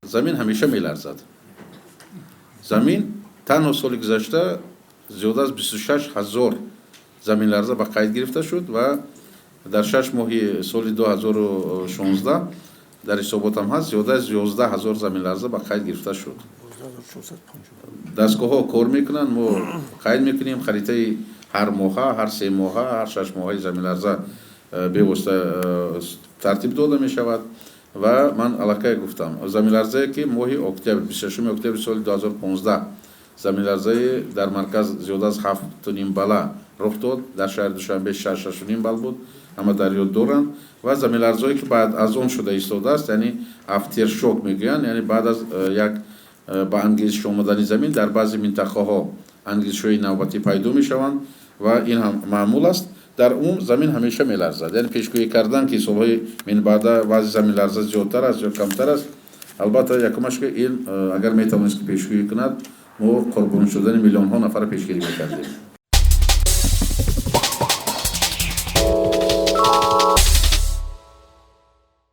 замин ҳамеша меларзад. замин танҳо соли гузашта зиёда аз 26 000 заминларза ба қайд гирифта шуд ва дар 6 моҳи соли 2016 дар ҳисоботам ҳаст зиёда аз 11 000 заминларза ба қайд гирифта шуд. дастгоҳҳо кор мекунанд, мо қайд мекунем харитаи ҳар моҳа, ҳар 3 моҳа, ҳар 6 моҳаи заминларза бевосита тартиб дода мешавад. ва ман аллакай гуфтам заминларзае ки моҳи октябр 26 октябри соли 2015 заминларзае дар марказ зиёда аз 7.5 балла рух дод, дар шаҳри Душанбе 6.5 балл буд, ҳама дар ёд доранд. ва заминларзое ки баъд аз он шуда истодааст, яъни афтершок мегӯянд, яъни баъд аз як ба ангезиш омадани замин дар баъзе минтақаҳо ангезишҳои навбатӣ пайдо мешаванд ва ин ҳам маъмул аст. дар умум замин ҳамеша меларзад, яъне пешгӯӣ кардан ки солҳои минбаъда баъзи заминларза зиёдтар аст ё камтар аст. албатта якумаш ки ин агар метавонист ки пешгӯӣ кунад, мо қурбонӣ шудани миллионҳо нафарро пешгирӣ мекардем.